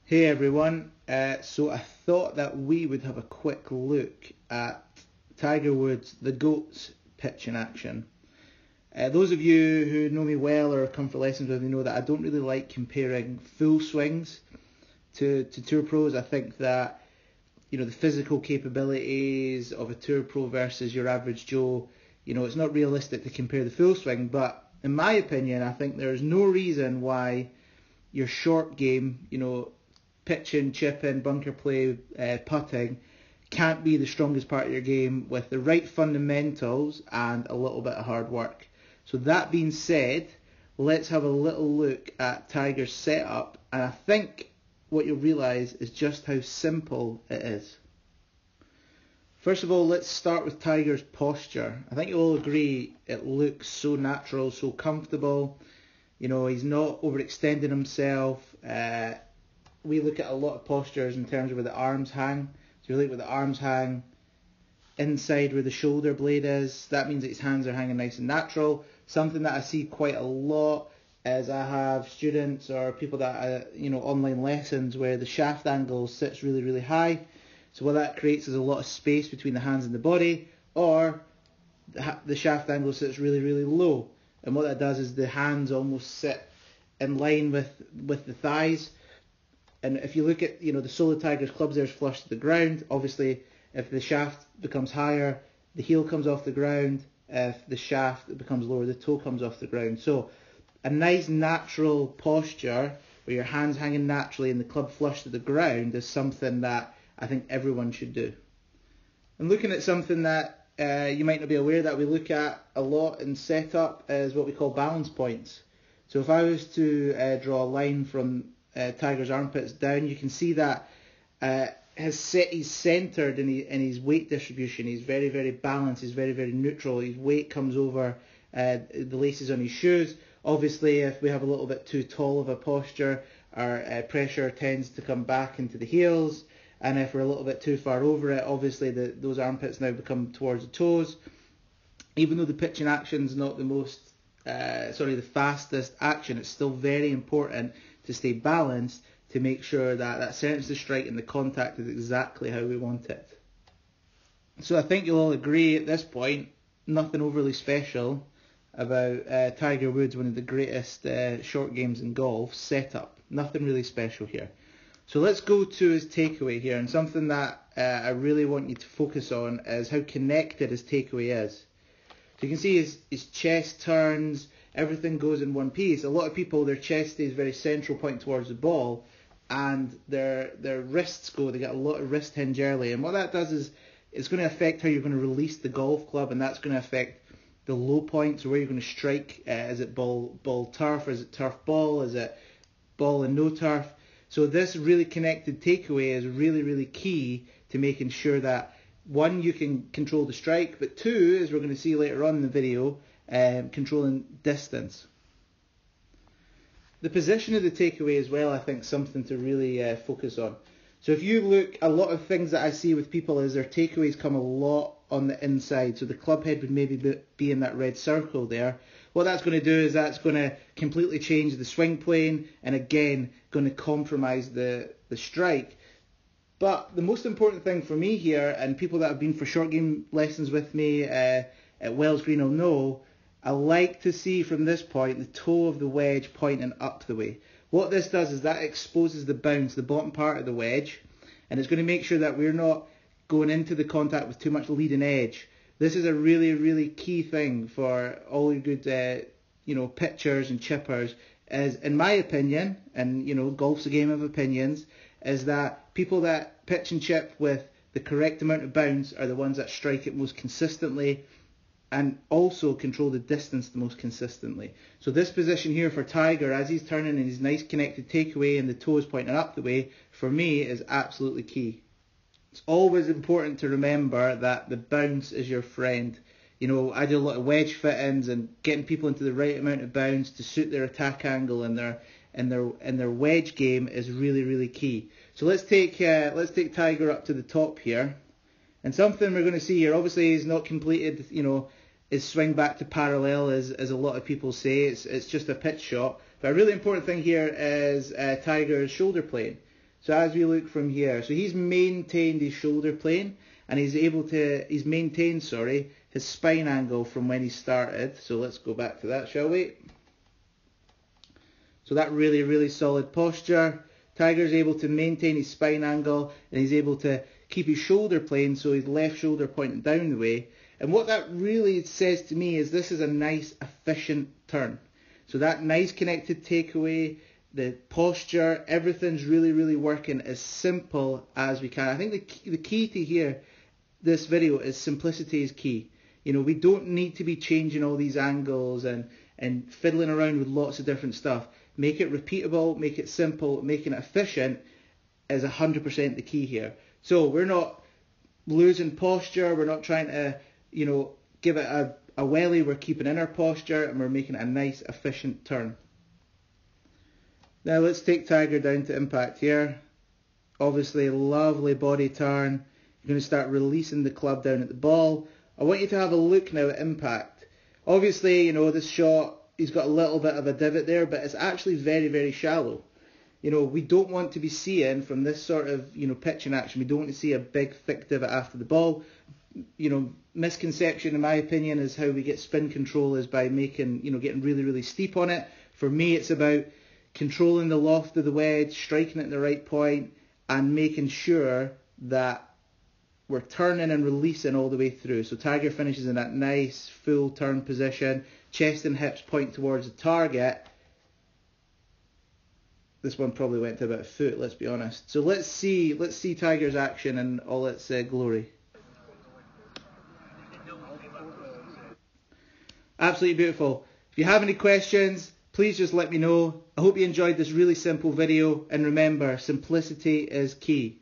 Hey everyone, so I thought that we would have a quick look at Tiger Woods, the GOAT's pitch in action. Those of you who know me well or come for lessons with me know that I don't really like comparing full swings to tour pros. I think that the physical capabilities of a tour pro versus your average Joe, it's not realistic to compare the full swing, but in my opinion, I think there's no reason why your short game, pitching, chipping, bunker play, putting, can't be the strongest part of your game with the right fundamentals and a little bit of hard work. So that being said, let's have a little look at Tiger's setup, and I think what you'll realise is just how simple it is. First of all, let's start with Tiger's posture. I think you'll all agree it looks so natural, so comfortable. He's not overextending himself. We look at a lot of postures in terms of where the arms hang. So you look where the arms hang, inside where the shoulder blade is. That means that his hands are hanging nice and natural. Something that I see quite a lot is I have students or people that online lessons where the shaft angle sits really, really high. So what that creates is a lot of space between the hands and the body, or the shaft angle sits really, really low. And what that does is the hands almost sit in line with the thighs. And if you look at the sole of Tiger's clubs, there's flush to the ground. Obviously, if the shaft becomes higher, the heel comes off the ground. If the shaft becomes lower, the toe comes off the ground. So a nice natural posture where your hands hanging naturally and the club flush to the ground is something that I think everyone should do. And looking at something that you might not be aware that we look at a lot in setup is what we call balance points. So if I was to draw a line from Tiger's armpits down, you can see that he's centered in his weight distribution. He's very, very balanced. He's very, very neutral. His weight comes over the laces on his shoes. Obviously, if we have a little bit too tall of a posture, our pressure tends to come back into the heels. And if we're a little bit too far over it, obviously those armpits now become towards the toes. Even though the pitching action is not the fastest action, it's still very important to stay balanced to make sure that sense of strike and the contact is exactly how we want it. So I think you'll all agree at this point, nothing overly special about Tiger Woods, one of the greatest short games in golf, setup. Nothing really special here. So let's go to his takeaway here, and something that I really want you to focus on is how connected his takeaway is. So you can see his chest turns, everything goes in one piece. A lot of people, their chest stays very central point towards the ball, and their wrists they get a lot of wrist hinge early, and what that does is it's going to affect how you're going to release the golf club, and that's going to affect the low points, or where you're going to strike. Is it ball turf, or is it turf ball, is it ball and no turf? So this really connected takeaway is really, really key to making sure that, one, you can control the strike, but two, as we're going to see later on in the video, controlling distance. The position of the takeaway as well, I think, something to really focus on. So if you look, a lot of things that I see with people is their takeaways come a lot on the inside. So the club head would maybe be in that red circle there. What that's going to do is that's going to completely change the swing plane, and again going to compromise the strike. But the most important thing for me here, and people that have been for short game lessons with me at Wells Green will know, I like to see from this point the toe of the wedge pointing up the way. What this does is that exposes the bounce, the bottom part of the wedge, and it's going to make sure that we're not going into the contact with too much leading edge. This is a really, really key thing for all your good pitchers and chippers, is, in my opinion, and golf's a game of opinions, is that people that pitch and chip with the correct amount of bounce are the ones that strike it most consistently and also control the distance the most consistently. So this position here for Tiger, as he's turning in his nice connected takeaway and the toes pointing up the way, for me is absolutely key. It's always important to remember that the bounce is your friend. I do a lot of wedge fit-ins and getting people into the right amount of bounce to suit their attack angle, and their wedge game is really, really key. So let's take Tiger up to the top here, and something we're going to see here. Obviously, he's not completed, his swing back to parallel, as a lot of people say. It's just a pitch shot. But a really important thing here is Tiger's shoulder plane. So as we look from here, so he's maintained his shoulder plane, and he's maintained his spine angle from when he started. So let's go back to that, shall we? So that really, really solid posture. Tiger's able to maintain his spine angle, and he's able to keep his shoulder plane, so his left shoulder pointing down the way. And what that really says to me is this is a nice, efficient turn. So that nice connected takeaway, the posture, everything's really, really working as simple as we can. I think the key to this video is simplicity is key. You know, we don't need to be changing all these angles and fiddling around with lots of different stuff. Make it repeatable, make it simple, making it efficient is 100% the key here. So we're not losing posture, we're not trying to, you know, give it a welly, we're keeping in our posture and we're making it a nice, efficient turn. Now let's take Tiger down to impact here. Obviously, lovely body turn. You're going to start releasing the club down at the ball. I want you to have a look now at impact. Obviously, you know, this shot, he's got a little bit of a divot there, but it's actually very, very shallow. You know, we don't want to be seeing from this sort of, you know, pitching action, we don't want to see a big, thick divot after the ball. You know, misconception, in my opinion, is how we get spin control is by making, you know, getting really, really steep on it. For me, it's about controlling the loft of the wedge, striking it at the right point, and making sure that we're turning and releasing all the way through. So Tiger finishes in that nice full turn position, chest and hips point towards the target. This one probably went to about a foot, let's be honest. So let's see Tiger's action in all its glory. Absolutely beautiful. If you have any questions, please just let me know. I hope you enjoyed this really simple video, and remember, simplicity is key.